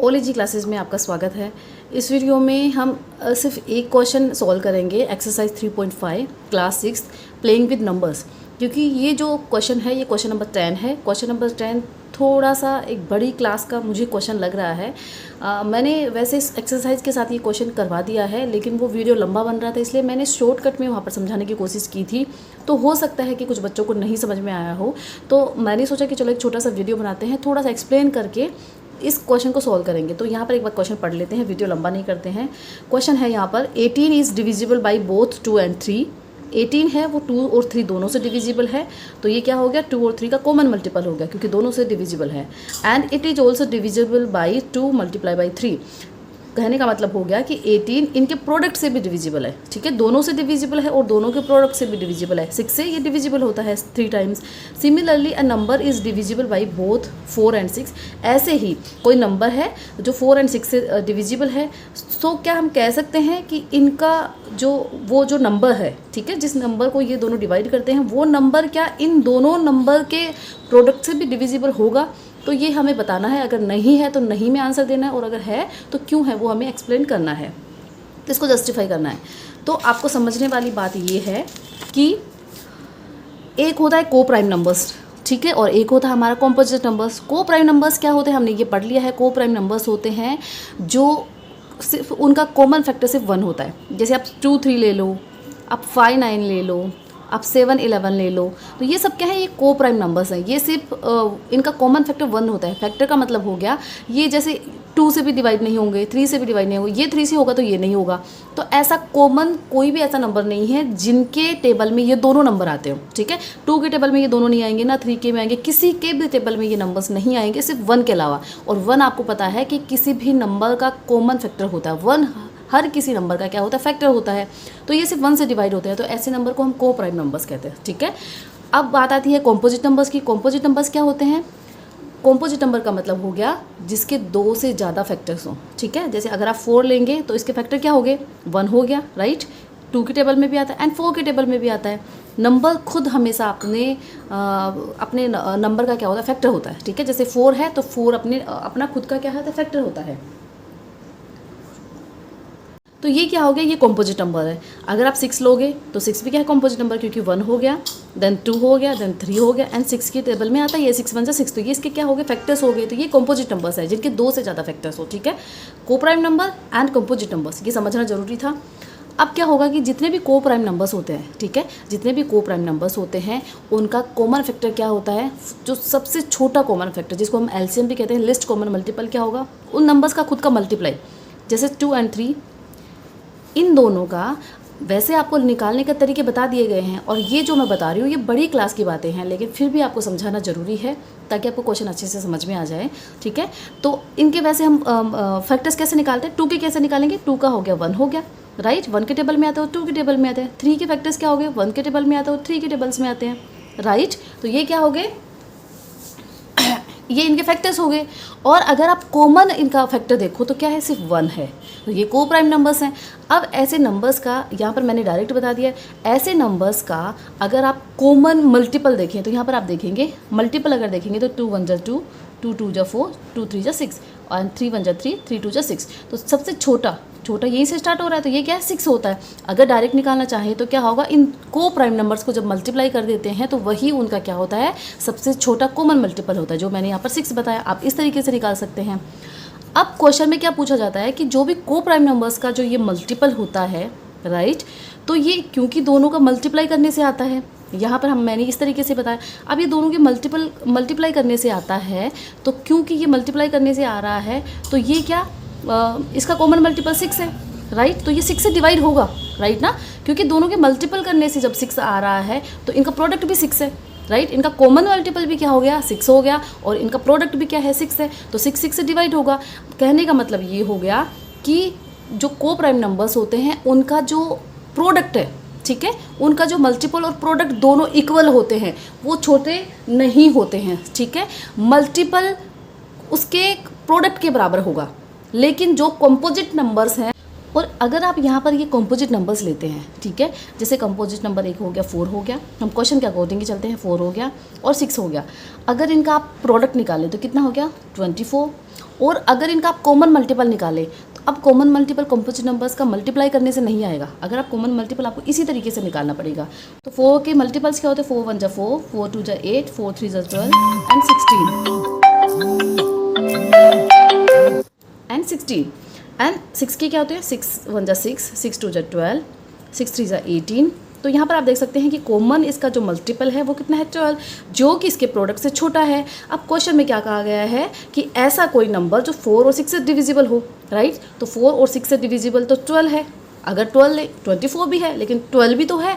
ओलेजी classes में आपका स्वागत है। इस वीडियो में हम सिर्फ एक क्वेश्चन सॉल्व करेंगे, exercise 3.5 class 6 playing with numbers. क्योंकि ये जो क्वेश्चन है ये क्वेश्चन नंबर 10 है। क्वेश्चन नंबर 10 थोड़ा सा एक बड़ी क्लास का मुझे क्वेश्चन लग रहा है। मैंने वैसे इस एक्सरसाइज के साथ ये क्वेश्चन करवा दिया है, लेकिन वो वीडियो लंबा बन रहा था, इसलिए मैंने शॉर्टकट में वहाँ पर समझाने की कोशिश की थी। तो हो सकता है कि कुछ बच्चों को नहीं समझ में आया हो, तो मैंने सोचा कि चलो एक छोटा सा वीडियो बनाते हैं, थोड़ा सा एक्सप्लेन करके इस क्वेश्चन को सॉल्व करेंगे। तो यहाँ पर एक बार क्वेश्चन पढ़ लेते हैं, वीडियो लंबा नहीं करते हैं। क्वेश्चन है यहाँ पर 18 is divisible by both 2 and 3। 18 है वो 2 और 3 दोनों से डिविजिबल है, तो ये क्या हो गया 2 और 3 का कॉमन मल्टीपल हो गया क्योंकि दोनों से डिविजिबल है। And it is also divisible by 2 multiply by 3। कहने का मतलब हो गया कि 18 इनके प्रोडक्ट से भी डिविजिबल है, ठीक है, दोनों से डिविजिबल है और दोनों के प्रोडक्ट से भी डिविजिबल है। 6 से ये डिविजिबल होता है 3 times. Similarly a number is divisible by both 4 and 6। ऐसे ही कोई नंबर है जो 4 and 6 से डिविजिबल है, तो क्या हम कह सकते हैं कि इनका जो नंबर है, ठीक है, जिस नंबर को ये दोनों डिवाइड करते हैं, वो नंबर क्या इन दोनों नंबर के प्रोडक्ट से भी डिविजिबल होगा? तो ये हमें बताना है। अगर नहीं है तो नहीं में आंसर देना है, और अगर है तो क्यों है वो हमें एक्सप्लेन करना है, तो इसको जस्टिफाई करना है। तो आपको समझने वाली बात ये है कि एक होता है को प्राइम नंबर्स, ठीक है, और एक होता है हमारा कॉम्पोजिट नंबर्स। को प्राइम नंबर्स क्या होते हैं, हमने ये पढ़ लिया है। को प्राइम नंबर्स होते हैं जो सिर्फ उनका कॉमन फैक्टर सिर्फ 1 होता है। जैसे आप 2 3 ले लो, आप 5 9 ले लो, आप 7 11 ले लो, तो ये सब क्या है, ये को प्राइम नंबर्स हैं। ये सिर्फ इनका कॉमन फैक्टर 1 होता है। फैक्टर का मतलब हो गया ये जैसे 2 से भी डिवाइड नहीं होंगे, 3 से भी डिवाइड नहीं होंगे, ये 3 से होगा तो ये नहीं होगा। तो ऐसा कॉमन कोई भी ऐसा नंबर नहीं है जिनके टेबल में ये दोनों नंबर आते हो, ठीक है। 2 के टेबल में ये दोनों नहीं आएंगे, ना 3 के में आएंगे, किसी के भी टेबल में ये नंबर्स नहीं आएंगे सिर्फ 1 के अलावा। और 1 आपको पता है कि किसी भी नंबर का कॉमन फैक्टर होता है। 1 हर किसी नंबर का क्या होता है, फैक्टर होता है। तो ये सिर्फ 1 से डिवाइड होते हैं, तो ऐसे नंबर को हम को प्राइम नंबर्स कहते हैं, ठीक है। अब बात आती है कॉम्पोजिट नंबर्स की। कॉम्पोजिट नंबर्स क्या होते हैं? कॉम्पोजिट नंबर का मतलब हो गया जिसके 2 से ज़्यादा फैक्टर्स हों, ठीक है। जैसे अगर आप 4 लेंगे तो इसके फैक्टर क्या हो गए, 1 हो गया, राइट। 2 के टेबल में भी आता है एंड 4 के टेबल में भी आता है। नंबर खुद हमेशा अपने नंबर का क्या होता है, फैक्टर होता है, ठीक है। जैसे 4 है तो 4 अपना खुद का क्या होता है, फैक्टर होता है। तो ये क्या हो गया, ये कॉम्पोजिट नंबर है। अगर आप 6 लोगे तो 6 भी क्या है, कॉम्पोजिट नंबर, क्योंकि 1 हो गया, देन 2 हो गया, देन 3 हो गया एंड 6 के टेबल में आता है ये 6 1 6। तो ये इसके क्या हो गए, फैक्टर्स हो गए। तो ये कॉम्पोजिट नंबर्स है जिनके 2 से ज़्यादा फैक्टर्स हो, ठीक है। को prime number and composite numbers, ये समझना जरूरी था। अब क्या होगा कि जितने भी को प्राइम नंबर्स होते हैं, ठीक है, जितने भी को प्राइम नंबर्स होते हैं उनका कॉमन फैक्टर क्या होता है, जो सबसे छोटा कॉमन फैक्टर जिसको हम एलसीएम भी कहते हैं, लिस्ट कॉमन मल्टीपल, क्या होगा, उन नंबर्स का खुद का मल्टीप्लाई। जैसे 2 and 3, इन दोनों का वैसे आपको निकालने के तरीके बता दिए गए हैं, और ये जो मैं बता रही हूँ ये बड़ी क्लास की बातें हैं, लेकिन फिर भी आपको समझाना ज़रूरी है ताकि आपको क्वेश्चन अच्छे से समझ में आ जाए, ठीक है। तो इनके वैसे हम फैक्टर्स कैसे निकालते हैं, 2 के कैसे निकालेंगे, 2 का हो गया 1 हो गया, राइट। 1 के टेबल में आते हो, 2 के टेबल में आते हैं। 3 के फैक्टर्स क्या हो गए, 1 के टेबल में आते हो, 3 के टेबल्स में आते हैं, राइट। तो ये क्या हो गए, ये इनके फैक्टर्स हो गए। और अगर आप कॉमन इनका फैक्टर देखो तो क्या है, सिर्फ 1 है। तो ये को प्राइम नंबर्स हैं। अब ऐसे नंबर्स का यहाँ पर मैंने डायरेक्ट बता दिया, ऐसे नंबर्स का अगर आप कॉमन मल्टीपल देखें तो यहाँ पर आप देखेंगे मल्टीपल, अगर देखेंगे तो 2 1 2, 2 2 4, 2 3 6 और 3 1 3, 3 2 6। तो सबसे छोटा यहीं से स्टार्ट हो रहा है, तो ये क्या है, 6 होता है। अगर डायरेक्ट निकालना चाहें तो क्या होगा, इन को प्राइम नंबर्स को जब मल्टीप्लाई कर देते हैं तो वही उनका क्या होता है, सबसे छोटा कॉमन मल्टीपल होता है, जो मैंने यहाँ पर 6 बताया। आप इस तरीके से निकाल सकते हैं। अब क्वेश्चन में क्या पूछा जाता है कि जो भी को प्राइम नंबर्स का जो ये मल्टीपल होता है, राइट, तो ये क्योंकि दोनों का मल्टीप्लाई करने से आता है, यहाँ पर मैंने इस तरीके से बताया। अब ये दोनों के मल्टीप्लाई करने से आता है, तो क्योंकि ये मल्टीप्लाई करने से आ रहा है तो ये क्या, इसका कॉमन मल्टीपल 6 है, राइट। तो ये 6 से डिवाइड होगा, राइट ना, क्योंकि दोनों के मल्टीपल करने से जब 6 आ रहा है तो इनका प्रोडक्ट भी 6 है, राइट। इनका कॉमन मल्टीपल भी क्या हो गया, 6 हो गया, और इनका प्रोडक्ट भी क्या है, 6 है। तो 6 से डिवाइड होगा। कहने का मतलब ये हो गया कि जो को प्राइम नंबर्स होते हैं उनका जो प्रोडक्ट है, ठीक है, उनका जो मल्टीपल और प्रोडक्ट दोनों इक्वल होते हैं, वो छोटे नहीं होते हैं, ठीक है। मल्टीपल उसके प्रोडक्ट के बराबर होगा, लेकिन जो कंपोजिट नंबर्स हैं और अगर आप यहाँ पर ये कंपोजिट नंबर्स लेते हैं, ठीक है, जैसे कंपोजिट नंबर 1 हो गया, 4 हो गया, हम क्वेश्चन के अकॉर्डिंग चलते हैं, 4 हो गया और 6 हो गया। अगर इनका आप प्रोडक्ट निकालें तो कितना हो गया 24, और अगर इनका आप कॉमन मल्टीपल निकालें तो अब कॉमन मल्टीपल कंपोजिट नंबर्स का मल्टीप्लाई करने से नहीं आएगा। अगर आप कॉमन मल्टीपल आपको इसी तरीके से निकालना पड़ेगा। तो 4 के मल्टीपल्स क्या होते हैं, 4 1 जा 4, 4 2 जा 8, 4 3 जा 12 एंड 16 एंड 6 के क्या होते हैं, 6 1 जा 6, 6 2 जा 12, 6 3 जा 18। तो यहाँ पर आप देख सकते हैं कि कॉमन इसका जो मल्टीपल है वो कितना है 12, जो कि इसके प्रोडक्ट से छोटा है। अब क्वेश्चन में क्या कहा गया है कि ऐसा कोई नंबर जो 4 और 6 से डिविजिबल हो, राइट। तो 4 और 6 से डिविजिबल तो 12 है। अगर 12 24 भी है लेकिन 12 भी तो है।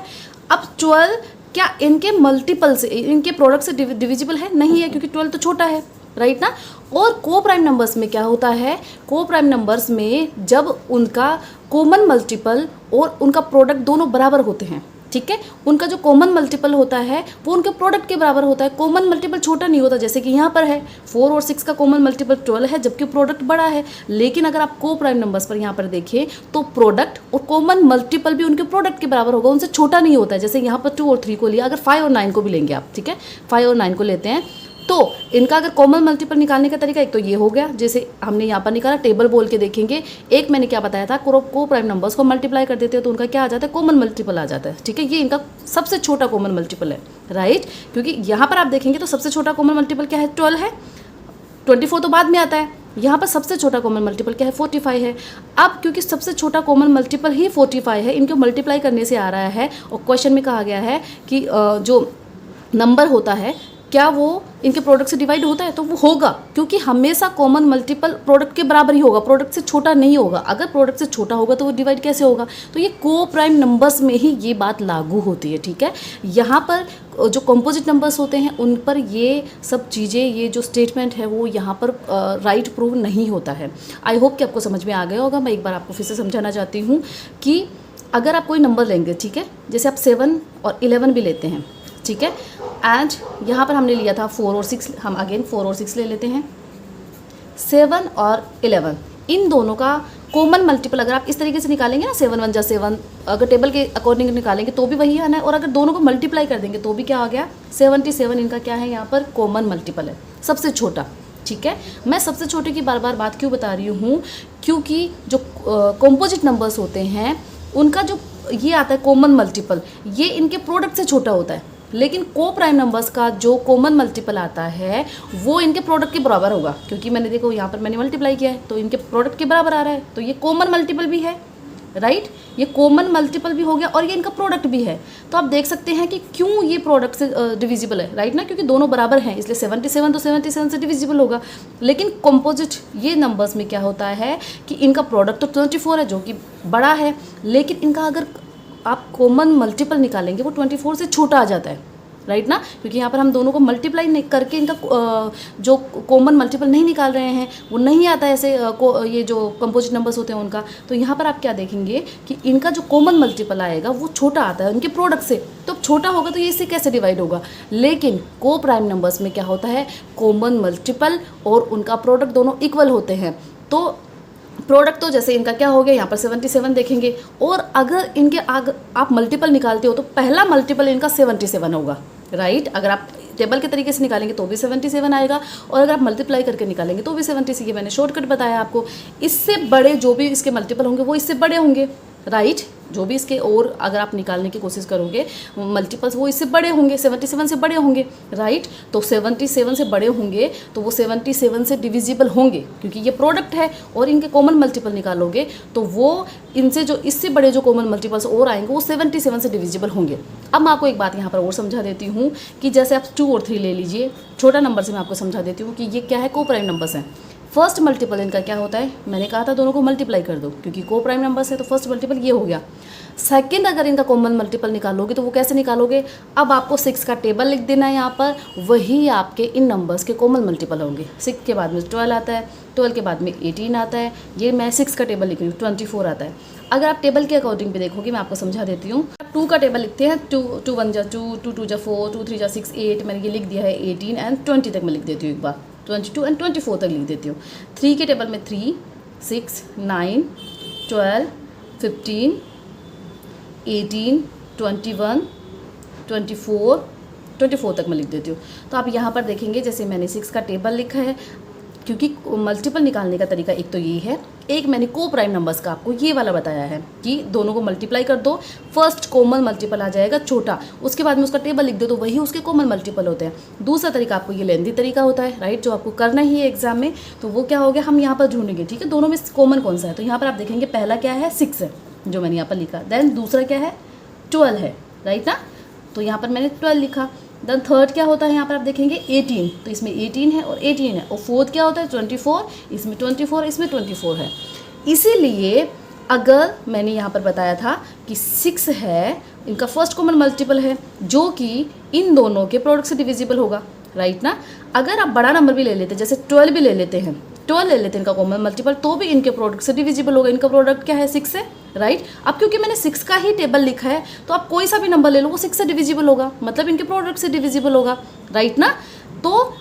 अब 12 क्या इनके मल्टीपल से, इनके प्रोडक्ट से डिविजिबल है? नहीं है, क्योंकि 12 तो छोटा है, राइट ना। और को प्राइम नंबर्स में क्या होता है, को प्राइम नंबर्स में जब उनका कॉमन मल्टीपल और उनका प्रोडक्ट दोनों बराबर होते हैं, ठीक है, उनका जो कॉमन मल्टीपल होता है वो उनके प्रोडक्ट के बराबर होता है। कॉमन मल्टीपल छोटा नहीं होता, जैसे कि यहाँ पर है 4 और 6 का कॉमन मल्टीपल 12 है जबकि प्रोडक्ट बड़ा है। लेकिन अगर आप को प्राइम नंबर्स पर यहाँ पर देखें तो प्रोडक्ट और कॉमन मल्टीपल भी उनके प्रोडक्ट के बराबर होगा, उनसे छोटा नहीं होता है। जैसे यहाँ पर 2 और 3 को लिया, अगर 5 और 9 को भी लेंगे आप, ठीक है, 5 और 9 को लेते हैं तो इनका अगर कॉमन मल्टीपल निकालने का तरीका एक तो ये हो गया, जैसे हमने यहाँ पर निकाला, टेबल बोल के देखेंगे। एक मैंने क्या बताया था, को प्राइम नंबर्स को मल्टीप्लाई कर देते हैं तो उनका क्या आ जाता है, कॉमन मल्टीपल आ जाता है, ठीक है। ये इनका सबसे छोटा कॉमन मल्टीपल है, राइट, क्योंकि यहाँ पर आप देखेंगे तो सबसे छोटा कॉमन मल्टीपल क्या है, 12 है। 24 तो बाद में आता है। यहाँ पर सबसे छोटा कॉमन मल्टीपल क्या है, 45 है। अब क्योंकि सबसे छोटा कॉमन मल्टीपल ही 45 है, इनको मल्टीप्लाई करने से आ रहा है। और क्वेश्चन में कहा गया है कि जो नंबर होता है क्या वो इनके प्रोडक्ट से डिवाइड होता है, तो वो होगा, क्योंकि हमेशा कॉमन मल्टीपल प्रोडक्ट के बराबर ही होगा, प्रोडक्ट से छोटा नहीं होगा। अगर प्रोडक्ट से छोटा होगा तो वो डिवाइड कैसे होगा। तो ये को प्राइम नंबर्स में ही ये बात लागू होती है, ठीक है। यहाँ पर जो कंपोजिट नंबर्स होते हैं उन पर ये सब चीज़ें, ये जो स्टेटमेंट है वो यहाँ पर राइट प्रूव नहीं होता है। आई होप कि आपको समझ में आ गया होगा। मैं एक बार आपको फिर से समझाना चाहती हूँ कि अगर आप कोई नंबर लेंगे, ठीक है, जैसे आप 7 और 11 भी लेते हैं, ठीक है, एंड यहाँ पर हमने लिया था 4 और 6, हम अगेन 4 और 6 ले लेते हैं। 7 और 11 इन दोनों का कॉमन मल्टीपल अगर आप इस तरीके से निकालेंगे ना, 7 1 जा 7, अगर टेबल के अकॉर्डिंग निकालेंगे तो भी वही आना है, और अगर दोनों को मल्टीप्लाई कर देंगे तो भी क्या आ गया, 77 इनका क्या है, यहाँ पर कॉमन मल्टीपल है, सबसे छोटा, ठीक है। मैं सबसे छोटे की बार बार बात क्यों बता रही हूँ, क्योंकि जो कॉम्पोजिट नंबर्स होते हैं उनका जो ये आता है कॉमन मल्टीपल, ये इनके प्रोडक्ट से छोटा होता है। लेकिन को प्राइम नंबर्स का जो कॉमन मल्टीपल आता है वो इनके प्रोडक्ट के बराबर होगा, क्योंकि मैंने देखो यहाँ पर मैंने मल्टीप्लाई किया है तो इनके प्रोडक्ट के बराबर आ रहा है, तो ये कॉमन मल्टीपल भी है, राइट, ये कॉमन मल्टीपल भी हो गया और ये इनका प्रोडक्ट भी है। तो आप देख सकते हैं कि क्यों ये प्रोडक्ट से डिविजिबल है, राइट ना, क्योंकि दोनों बराबर हैं, इसलिए 77 तो 77 से डिविजिबल होगा। लेकिन कंपोजिट ये नंबर्स में क्या होता है कि इनका प्रोडक्ट तो 24 है जो कि बड़ा है, लेकिन इनका अगर आप कॉमन मल्टीपल निकालेंगे वो 24 से छोटा आ जाता है, राइट ना, क्योंकि यहाँ पर हम दोनों को मल्टीप्लाई नहीं करके इनका जो कॉमन मल्टीपल नहीं निकाल रहे हैं, वो नहीं आता ऐसे ये जो कंपोजिट नंबर्स होते हैं उनका। तो यहाँ पर आप क्या देखेंगे कि इनका जो कॉमन मल्टीपल आएगा वो छोटा आता है उनके प्रोडक्ट से, तो छोटा होगा तो ये इससे कैसे डिवाइड होगा। लेकिन को प्राइम नंबर्स में क्या होता है, कॉमन मल्टीपल और उनका प्रोडक्ट दोनों इक्वल होते हैं। तो प्रोडक्ट तो जैसे इनका क्या हो गया, यहाँ पर 77 देखेंगे, और अगर इनके आप मल्टीपल निकालते हो तो पहला मल्टीपल इनका 77 होगा, राइट। अगर आप टेबल के तरीके से निकालेंगे तो भी 77 आएगा, और अगर आप मल्टीप्लाई करके निकालेंगे तो भी 76। ये मैंने शॉर्टकट बताया आपको। इससे बड़े जो भी इसके मल्टीपल होंगे वो इससे बड़े होंगे, राइट, जो भी इसके और अगर आप निकालने की कोशिश करोगे मल्टीपल्स वो इससे बड़े होंगे, 77 से बड़े होंगे, राइट। तो 77 से बड़े होंगे तो वो 77 से डिविजिबल होंगे, क्योंकि ये प्रोडक्ट है, और इनके कॉमन मल्टीपल निकालोगे तो वो इनसे जो इससे बड़े जो कॉमन मल्टीपल्स और आएंगे वो 77 से डिविजिबल होंगे। अब मैं आपको एक बात यहाँ पर और समझा देती हूँ कि जैसे आप 2 और 3 ले लीजिए, छोटा नंबर से मैं आपको समझा देती हूँ कि ये क्या है, को प्राइम नंबर्स हैं। फर्स्ट मल्टीपल इनका क्या होता है, मैंने कहा था दोनों को मल्टीप्लाई कर दो, क्योंकि को प्राइम नंबर्स है तो फर्स्ट मल्टीपल ये हो गया। सेकंड अगर इनका कॉमन मल्टीपल निकालोगे तो वो कैसे निकालोगे, अब आपको 6 का टेबल लिख देना है यहाँ पर, वही आपके इन नंबर्स के कॉमन मल्टीपल होंगे। 6 के बाद में 12 आता है, 12 के बाद में 18 आता है, ये मैं 6 का टेबल लिख रही हूँ, 24 आता है। अगर आप टेबल के अकॉर्डिंग भी देखोगे, मैं आपको समझा देती हूँ। 2 का टेबल लिखते हैं, 2 1 जा 2, 2 2 जा 4, 2 3 जा 6 8, मैंने ये लिख दिया है 18 एंड 20 तक मैं लिख देती हूँ, एक बार 22 एंड 24 तक लिख देती हूँ। 3 के टेबल में 3 6 9 12 15, 18, 21, 24 तक मैं लिख देती हूँ। तो आप यहाँ पर देखेंगे जैसे मैंने 6 का टेबल लिखा है, क्योंकि मल्टीपल निकालने का तरीका एक तो ये है, एक मैंने को प्राइम नंबर्स का आपको ये वाला बताया है कि दोनों को मल्टीप्लाई कर दो, फर्स्ट कॉमन मल्टीपल आ जाएगा छोटा, उसके बाद में उसका टेबल लिख दो तो वही उसके कॉमन मल्टीपल होते हैं। दूसरा तरीका आपको ये लेंदी तरीका होता है, राइट, जो आपको करना ही है एग्जाम में। तो वो क्या हो गया, हम यहाँ पर ढूंढेंगे, ठीक है, दोनों में कॉमन कौन सा है। तो यहाँ पर आप देखेंगे पहला क्या है, 6 है जो मैंने यहाँ पर लिखा, देन दूसरा क्या है, 12 है, राइट ना, तो यहाँ पर मैंने 12 लिखा। देन थर्ड क्या होता है, यहाँ पर आप देखेंगे 18, तो इसमें 18 है और 18 है। और फोर्थ क्या होता है, 24, इसमें 24, इसमें 24 है। इसीलिए अगर मैंने यहाँ पर बताया था कि 6 है, इनका फर्स्ट कॉमन मल्टीपल है जो कि इन दोनों के प्रोडक्ट से डिविजिबल होगा, राइट ना। अगर आप बड़ा नंबर भी ले लेते, जैसे 12 भी ले लेते हैं, 12 ले लेते हैं इनका कॉमन मल्टीपल, तो भी इनके प्रोडक्ट से डिविजिबल होगा। इनका प्रोडक्ट क्या है, 6 है, राइट। अब क्योंकि मैंने 6 का ही टेबल लिखा है तो आप कोई सा भी नंबर ले लो वो 6 से डिविजिबल होगा, मतलब इनके प्रोडक्ट से डिविजिबल होगा, राइट ना। तो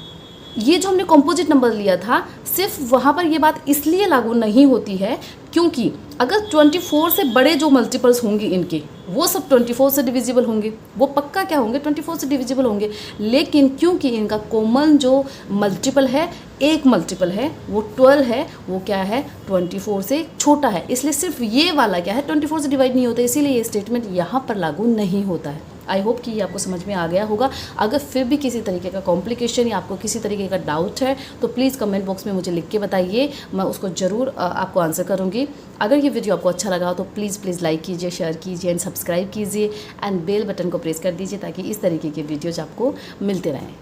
ये जो हमने कॉम्पोजिट नंबर लिया था, सिर्फ वहाँ पर ये बात इसलिए लागू नहीं होती है क्योंकि अगर 24 से बड़े जो मल्टीपल्स होंगे इनके, वो सब 24 से डिविजिबल होंगे, वो पक्का क्या होंगे, 24 से डिविजिबल होंगे। लेकिन क्योंकि इनका कॉमन जो मल्टीपल है, एक मल्टीपल है, वो 12 है, वो क्या है, 24 से छोटा है, इसलिए सिर्फ ये वाला क्या है, 24 से डिवाइड नहीं होता, इसीलिए ये स्टेटमेंट यहाँ पर लागू नहीं होता है। आई होप कि ये आपको समझ में आ गया होगा। अगर फिर भी किसी तरीके का कॉम्प्लिकेशन या आपको किसी तरीके का डाउट है तो प्लीज़ कमेंट बॉक्स में मुझे लिख के बताइए, मैं उसको ज़रूर आपको आंसर करूँगी। अगर ये वीडियो आपको अच्छा लगा तो प्लीज़ लाइक कीजिए, शेयर कीजिए एंड सब्सक्राइब कीजिए एंड बेल बटन को प्रेस कर दीजिए ताकि इस तरीके के वीडियोज़ आपको मिलते रहें।